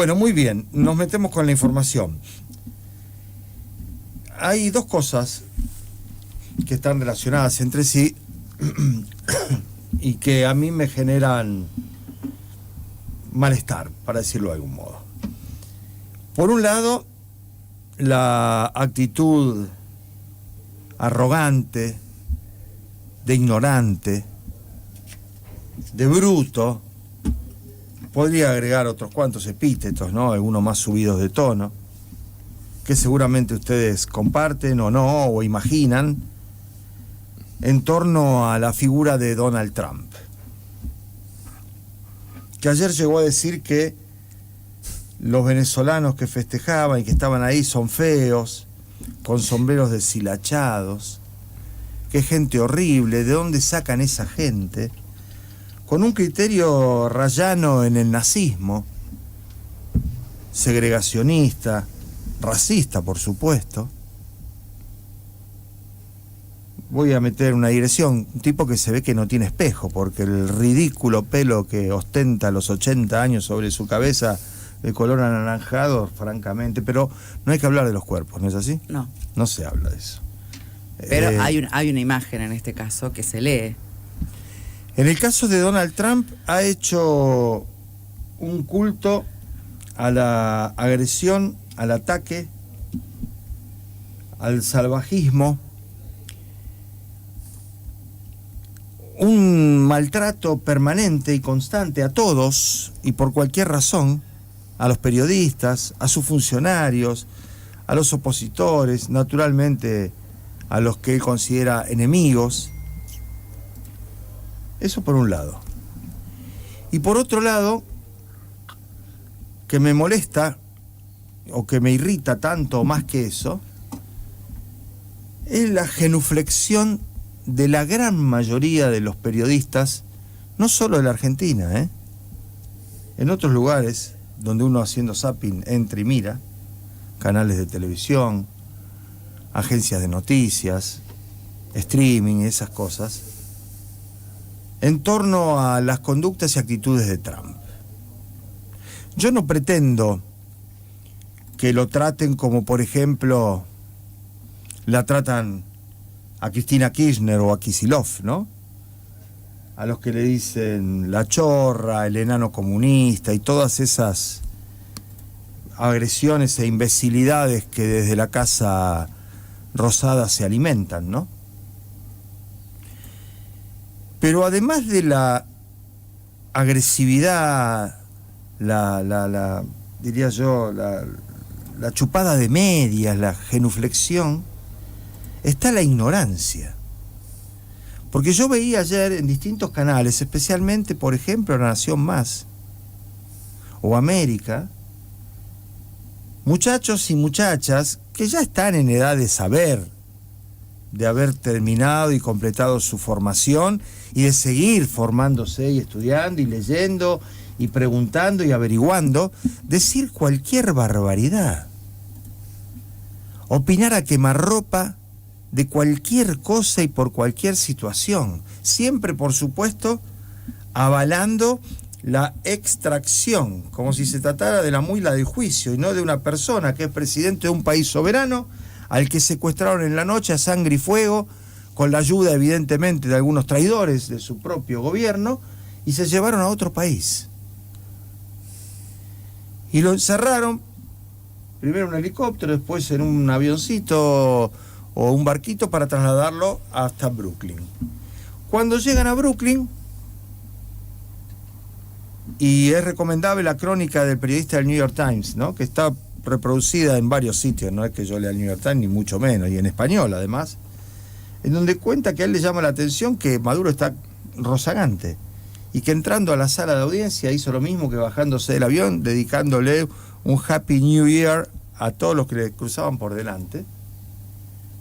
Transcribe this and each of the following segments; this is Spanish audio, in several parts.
Bueno, muy bien, nos metemos con la información. Hay dos cosas que están relacionadas entre sí y que a mí me generan malestar, para decirlo de algún modo. Por un lado, la actitud arrogante, de ignorante, de bruto, podría agregar otros cuantos epítetos, ¿no? Algunos más subidos de tono, que seguramente ustedes comparten o no, o imaginan, en torno a la figura de Donald Trump, que ayer llegó a decir que los venezolanos que festejaban y que estaban ahí son feos, con sombreros deshilachados, qué gente horrible, ¿de dónde sacan esa gente? Con un criterio rayano en el nazismo, segregacionista, racista, por supuesto. Voy a meter una digresión, un tipo que se ve que no tiene espejo, porque el ridículo pelo que ostenta a los 80 años sobre su cabeza, de color anaranjado, francamente, pero no hay que hablar de los cuerpos, ¿no es así? No. No se habla de eso. Pero hay una imagen en este caso que se lee. En el caso de Donald Trump, ha hecho un culto a la agresión, al ataque, al salvajismo, un maltrato permanente y constante a todos y por cualquier razón, a los periodistas, a sus funcionarios, a los opositores, naturalmente a los que él considera enemigos. Eso por un lado. Y por otro lado, que me molesta, o que me irrita tanto o más que eso, es la genuflexión de la gran mayoría de los periodistas, no solo de la Argentina, en otros lugares donde uno haciendo zapping entra y mira, canales de televisión, agencias de noticias, streaming, esas cosas, en torno a las conductas y actitudes de Trump. Yo no pretendo que lo traten como, por ejemplo, la tratan a Cristina Kirchner o a Kicillof, ¿no? A los que le dicen la chorra, el enano comunista y todas esas agresiones e imbecilidades que desde la Casa Rosada se alimentan, ¿no? Pero además de la agresividad, diría yo, la chupada de medias, la genuflexión, está la ignorancia. Porque yo veía ayer en distintos canales, especialmente, por ejemplo, La Nación Más o América, muchachos y muchachas que ya están en edad de saber, de haber terminado y completado su formación y de seguir formándose y estudiando y leyendo y preguntando y averiguando, decir cualquier barbaridad, opinar a quemarropa de cualquier cosa y por cualquier situación, siempre, por supuesto, avalando la extracción, como si se tratara de la muela del juicio y no de una persona que es presidente de un país soberano al que secuestraron en la noche a sangre y fuego, con la ayuda evidentemente de algunos traidores de su propio gobierno, y se llevaron a otro país. Y lo encerraron, primero en un helicóptero, después en un avioncito o un barquito para trasladarlo hasta Brooklyn. Cuando llegan a Brooklyn, y es recomendable la crónica del periodista del New York Times, ¿no?, que está reproducida en varios sitios, no es que yo lea el New York Times ni mucho menos, y en español además, en donde cuenta que a él le llama la atención que Maduro está rozagante y que entrando a la sala de audiencia hizo lo mismo que bajándose del avión, dedicándole un Happy New Year a todos los que le cruzaban por delante.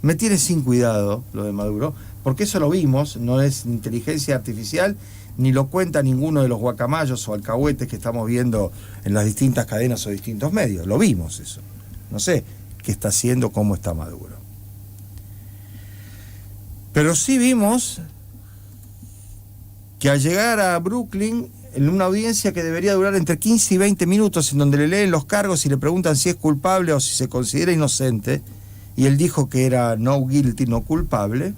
Me tiene sin cuidado lo de Maduro, porque eso lo vimos, no es inteligencia artificial, ni lo cuenta ninguno de los guacamayos o alcahuetes que estamos viendo en las distintas cadenas o distintos medios. Lo vimos eso. No sé qué está haciendo, cómo está Maduro. Pero sí vimos que al llegar a Brooklyn en una audiencia que debería durar entre 15 y 20 minutos, en donde le leen los cargos y le preguntan si es culpable o si se considera inocente, y él dijo que era no guilty, no culpable,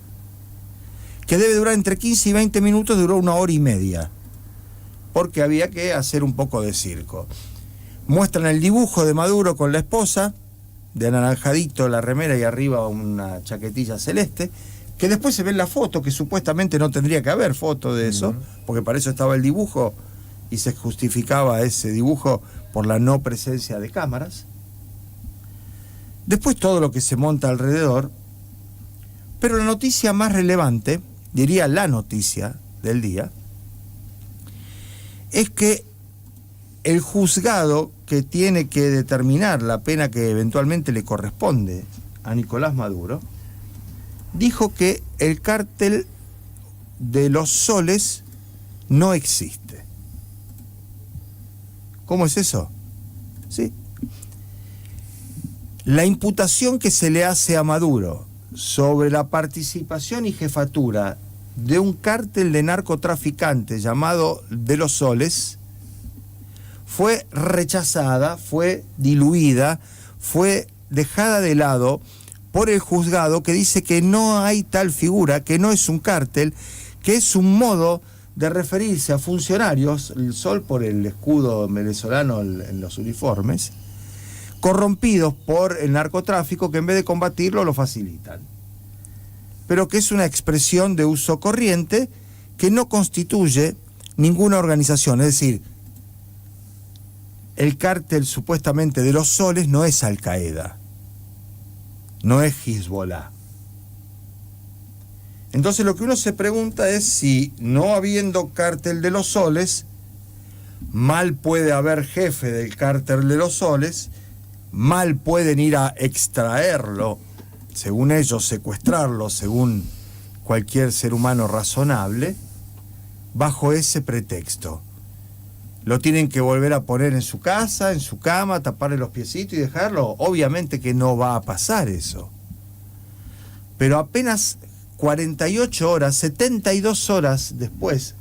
que debe durar entre 15 y 20 minutos, duró 1 hora y media, porque había que hacer un poco de circo. Muestran el dibujo de Maduro con la esposa, de anaranjadito la remera y arriba una chaquetilla celeste, que después se ve en la foto, que supuestamente no tendría que haber foto de eso, porque para eso estaba el dibujo y se justificaba ese dibujo por la no presencia de cámaras. Después todo lo que se monta alrededor, pero la noticia más relevante, diría la noticia del día, es que el juzgado que tiene que determinar la pena que eventualmente le corresponde a Nicolás Maduro, dijo que el cártel de los soles no existe. ¿Cómo es eso? ¿Sí? La imputación que se le hace a Maduro sobre la participación y jefatura de un cártel de narcotraficantes llamado de los soles fue rechazada, fue diluida, fue dejada de lado por el juzgado, que dice que no hay tal figura, que no es un cártel, que es un modo de referirse a funcionarios, el sol por el escudo venezolano en los uniformes, corrompidos por el narcotráfico, que en vez de combatirlo lo facilitan, pero que es una expresión de uso corriente que no constituye ninguna organización. Es decir, el cártel supuestamente de los soles no es Al Qaeda, no es Hezbollah. Entonces lo que uno se pregunta es si, no habiendo cártel de los soles, mal puede haber jefe del cártel de los soles, mal pueden ir a extraerlo, según ellos secuestrarlo, según cualquier ser humano razonable, bajo ese pretexto. Lo tienen que volver a poner en su casa, en su cama, taparle los piecitos y dejarlo. Obviamente que no va a pasar eso. Pero apenas 48 horas, 72 horas después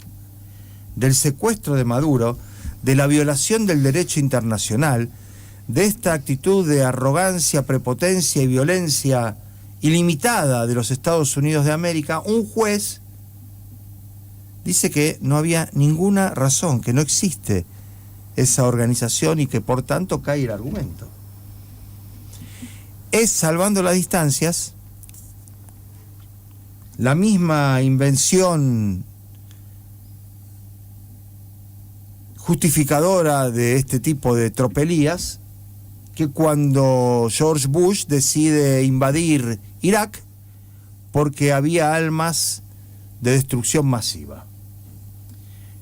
del secuestro de Maduro, de la violación del derecho internacional, de esta actitud de arrogancia, prepotencia y violencia ilimitada de los Estados Unidos de América, un juez dice que no había ninguna razón, que no existe esa organización y que por tanto cae el argumento. Es, salvando las distancias, la misma invención justificadora de este tipo de tropelías que cuando George Bush decide invadir Irak porque había armas de destrucción masiva.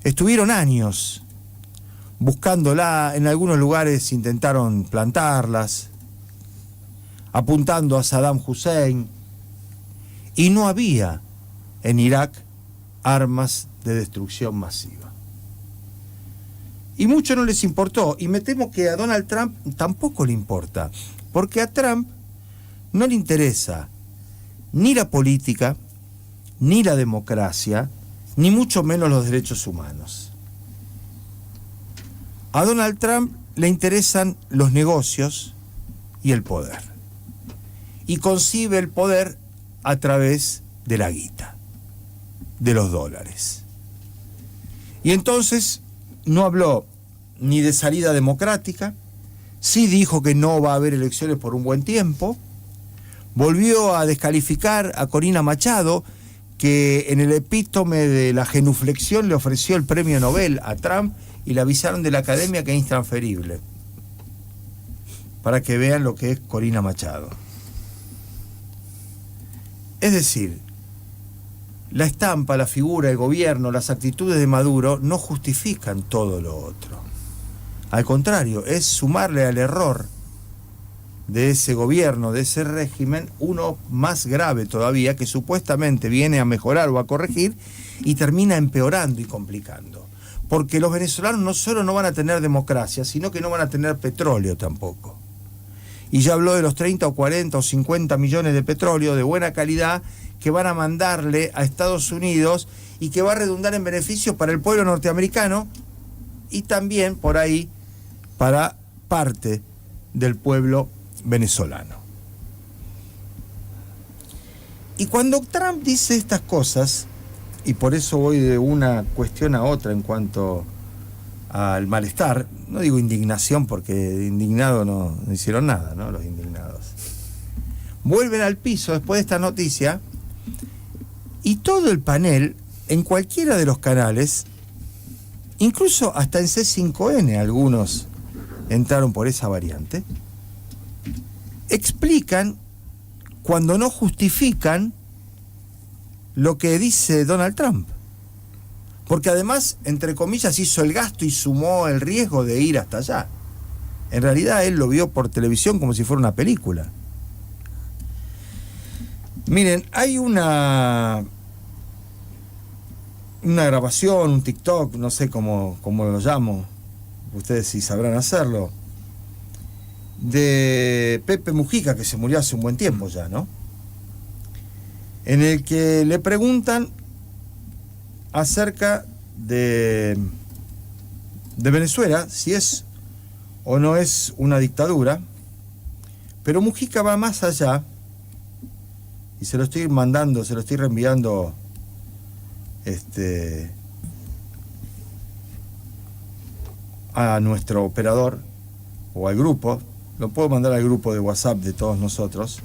Estuvieron años buscándola, en algunos lugares intentaron plantarlas, apuntando a Saddam Hussein, y no había en Irak armas de destrucción masiva. Y mucho no les importó, y me temo que a Donald Trump tampoco le importa, porque a Trump no le interesa ni la política, ni la democracia, ni mucho menos los derechos humanos. A Donald Trump le interesan los negocios y el poder. Y concibe el poder a través de la guita, de los dólares. Y entonces no habló ni de salida democrática, sí dijo que no va a haber elecciones por un buen tiempo, volvió a descalificar a Corina Machado, que en el epítome de la genuflexión le ofreció el premio Nobel a Trump y le avisaron de la academia que es intransferible, para que vean lo que es Corina Machado. Es decir, la estampa, la figura, el gobierno, las actitudes de Maduro no justifican todo lo otro. Al contrario, es sumarle al error de ese gobierno, de ese régimen, uno más grave todavía, que supuestamente viene a mejorar o a corregir y termina empeorando y complicando. Porque los venezolanos no solo no van a tener democracia, sino que no van a tener petróleo tampoco. Y ya habló de los 30 o 40 o 50 millones de petróleo de buena calidad que van a mandarle a Estados Unidos y que va a redundar en beneficios para el pueblo norteamericano y también por ahí para parte del pueblo venezolano. Y cuando Trump dice estas cosas, y por eso voy de una cuestión a otra en cuanto al malestar, no digo indignación porque indignados no hicieron nada, ¿no? Los indignados vuelven al piso después de esta noticia, y todo el panel en cualquiera de los canales, incluso hasta en C5N algunos entraron por esa variante, explican cuando no justifican lo que dice Donald Trump. Porque además, entre comillas, hizo el gasto y sumó el riesgo de ir hasta allá. En realidad él lo vio por televisión como si fuera una película. Miren, hay una grabación, un TikTok, no sé cómo lo llamo, ustedes sí sabrán hacerlo, de Pepe Mujica, que se murió hace un buen tiempo ya, ¿no? En el que le preguntan acerca de Venezuela, si es o no es una dictadura, pero Mujica va más allá, y se lo estoy reenviando a nuestro operador o al grupo. Lo puedo mandar al grupo de WhatsApp de todos nosotros.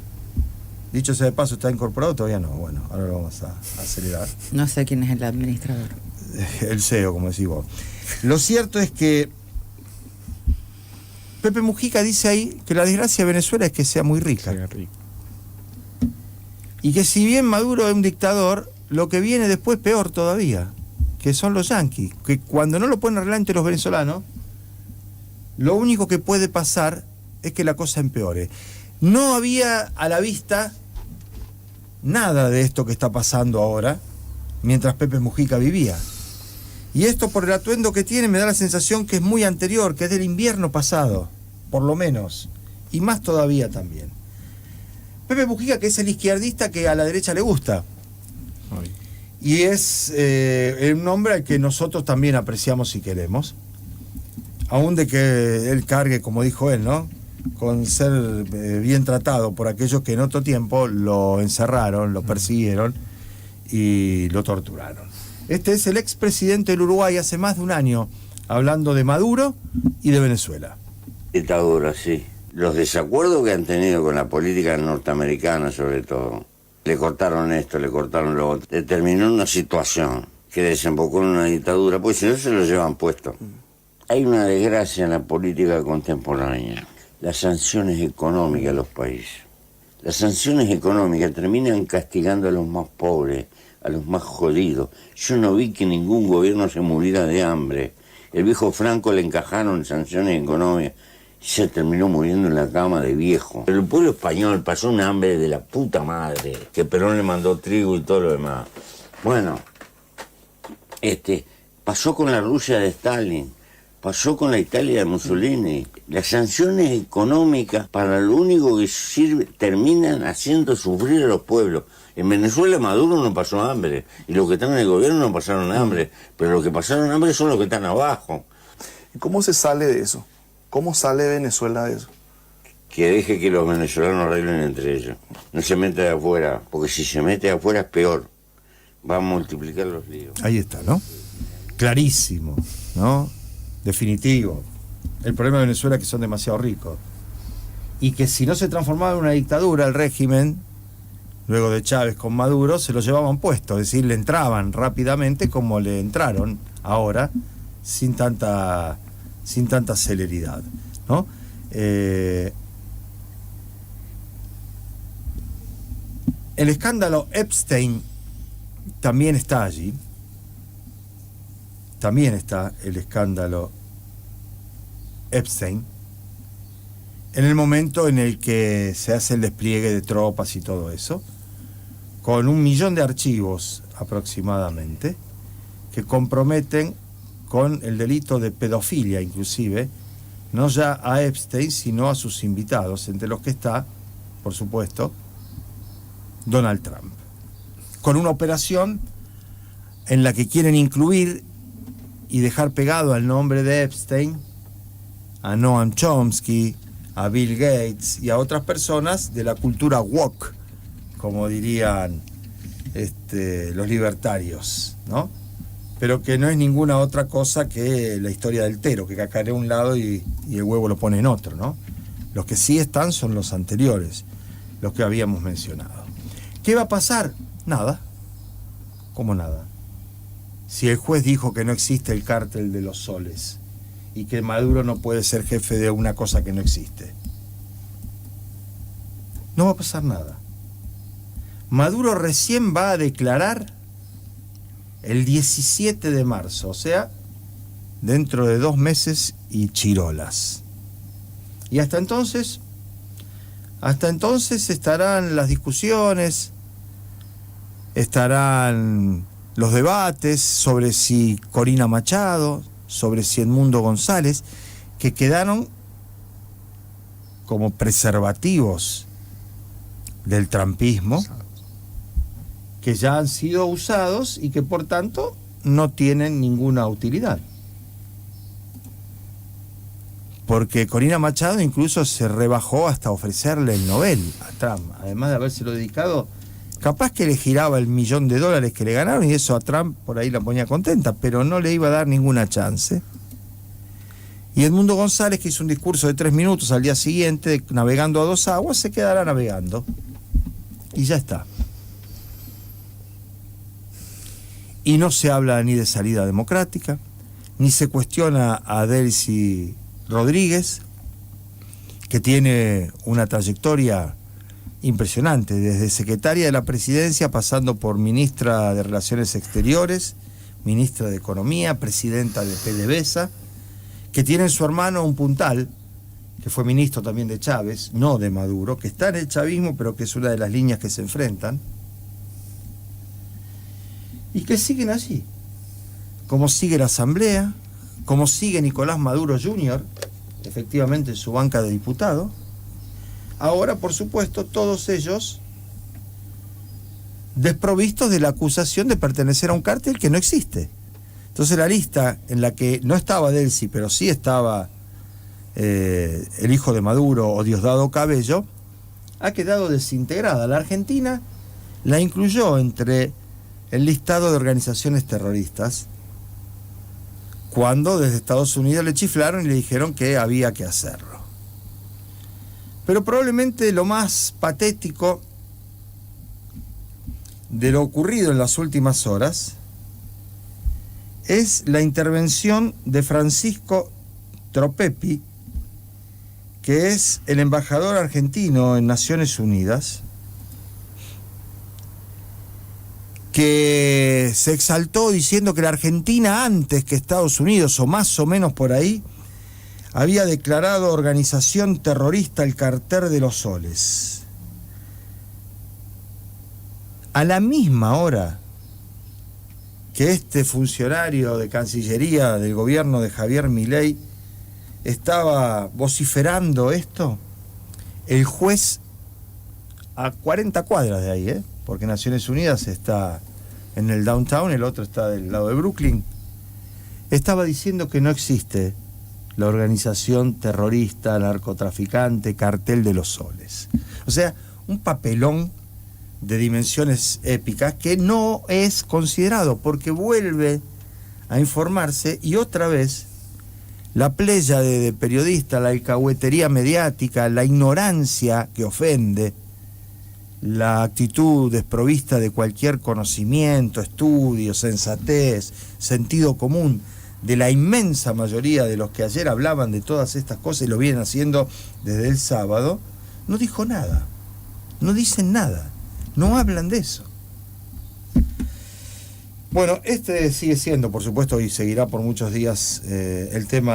Dicho sea de paso, ¿está incorporado? Todavía no. Bueno, ahora lo vamos a acelerar. No sé quién es el administrador. El CEO, como decís vos. Lo cierto es que Pepe Mujica dice ahí que la desgracia de Venezuela es que sea muy rica. Y que si bien Maduro es un dictador, lo que viene después peor todavía, que son los yanquis, que cuando no lo pueden arreglar entre los venezolanos, lo único que puede pasar es que la cosa empeore. No había a la vista nada de esto que está pasando ahora, mientras Pepe Mujica vivía. Y esto, por el atuendo que tiene, me da la sensación que es muy anterior, que es del invierno pasado, por lo menos, y más todavía también. Pepe Mujica, que es el izquierdista que a la derecha le gusta. Y es un hombre al que nosotros también apreciamos y queremos. Aún de que él cargue, como dijo él, ¿no?, con ser bien tratado por aquellos que en otro tiempo lo encerraron, lo persiguieron y lo torturaron. Este es el expresidente del Uruguay hace más de un año, hablando de Maduro y de Venezuela. Dictadura, sí. Los desacuerdos que han tenido con la política norteamericana, sobre todo, le cortaron esto, le cortaron lo otro, determinó una situación que desembocó en una dictadura, pues si no se lo llevan puesto. Hay una desgracia en la política contemporánea, las sanciones económicas a los países. Las sanciones económicas terminan castigando a los más pobres, a los más jodidos. Yo no vi que ningún gobierno se muriera de hambre. El viejo Franco le encajaron sanciones económicas y se terminó muriendo en la cama de viejo. Pero el pueblo español pasó un hambre de la puta madre, que Perón le mandó trigo y todo lo demás. Bueno, pasó con la Rusia de Stalin, pasó con la Italia de Mussolini. Las sanciones económicas, para lo único que sirve, terminan haciendo sufrir a los pueblos. En Venezuela Maduro no pasó hambre, y los que están en el gobierno no pasaron hambre, pero los que pasaron hambre son los que están abajo. ¿Y cómo se sale de eso? ¿Cómo sale Venezuela de eso? Que deje que los venezolanos arreglen entre ellos. No se meta de afuera, porque si se mete de afuera es peor. Va a multiplicar los líos. Ahí está, ¿no? Clarísimo, ¿no? Definitivo. El problema de Venezuela es que son demasiado ricos. Y que si no se transformaba en una dictadura el régimen, luego de Chávez con Maduro, se lo llevaban puesto. Es decir, le entraban rápidamente como le entraron ahora, sin tanta celeridad, ¿no? El escándalo Epstein también está allí. También está el escándalo Epstein, en el momento en el que se hace el despliegue de tropas y todo eso, con 1 millón de archivos aproximadamente, que comprometen con el delito de pedofilia, inclusive, no ya a Epstein, sino a sus invitados, entre los que está, por supuesto, Donald Trump, con una operación en la que quieren incluir y dejar pegado al nombre de Epstein a Noam Chomsky, a Bill Gates y a otras personas de la cultura woke, como dirían los libertarios, ¿no? Pero que no es ninguna otra cosa que la historia del tero, que cacarea un lado y el huevo lo pone en otro, ¿no? Los que sí están son los anteriores, los que habíamos mencionado. ¿Qué va a pasar? Nada. ¿Cómo nada? Si el juez dijo que no existe el cártel de los soles y que Maduro no puede ser jefe de una cosa que no existe. No va a pasar nada. Maduro recién va a declarar el 17 de marzo, o sea, dentro de 2 meses y chirolas. Y hasta entonces estarán las discusiones, estarán los debates sobre si Corina Machado, sobre si Edmundo González, que quedaron como preservativos del trumpismo, que ya han sido usados y que por tanto no tienen ninguna utilidad. Porque Corina Machado incluso se rebajó hasta ofrecerle el Nobel a Trump, además de habérselo dedicado. Capaz que le giraba el $1.000.000 que le ganaron y eso a Trump por ahí la ponía contenta, pero no le iba a dar ninguna chance. Y Edmundo González, que hizo un discurso de 3 minutos al día siguiente, navegando a 2 aguas, se quedará navegando. Y ya está. Y no se habla ni de salida democrática, ni se cuestiona a Delcy Rodríguez, que tiene una trayectoria impresionante, desde secretaria de la presidencia, pasando por ministra de Relaciones Exteriores, ministra de Economía, presidenta de PDVSA, que tiene en su hermano un puntal, que fue ministro también de Chávez, no de Maduro, que está en el chavismo, pero que es una de las líneas que se enfrentan, y que siguen allí, como sigue la Asamblea, como sigue Nicolás Maduro Jr., efectivamente en su banca de diputado. Ahora, por supuesto, todos ellos desprovistos de la acusación de pertenecer a un cártel que no existe. Entonces la lista en la que no estaba Delcy, pero sí estaba el hijo de Maduro o Diosdado Cabello, ha quedado desintegrada. La Argentina la incluyó entre el listado de organizaciones terroristas cuando desde Estados Unidos le chiflaron y le dijeron que había que hacerlo. Pero probablemente lo más patético de lo ocurrido en las últimas horas es la intervención de Francisco Tropepi, que es el embajador argentino en Naciones Unidas, que se exaltó diciendo que la Argentina, antes que Estados Unidos, o más o menos por ahí, había declarado organización terrorista el Cartel de los Soles. A la misma hora que este funcionario de Cancillería del gobierno de Javier Milei estaba vociferando esto, el juez a 40 cuadras de ahí, porque Naciones Unidas está en el downtown, el otro está del lado de Brooklyn, estaba diciendo que no existe la organización terrorista, narcotraficante, Cartel de los Soles. O sea, un papelón de dimensiones épicas que no es considerado, porque vuelve a informarse y otra vez la pléyade de periodistas, la alcahuetería mediática, la ignorancia que ofende, la actitud desprovista de cualquier conocimiento, estudio, sensatez, sentido común, de la inmensa mayoría de los que ayer hablaban de todas estas cosas y lo vienen haciendo desde el sábado, no dijo nada, no dicen nada, no hablan de eso. Bueno, este sigue siendo, por supuesto, y seguirá por muchos días el tema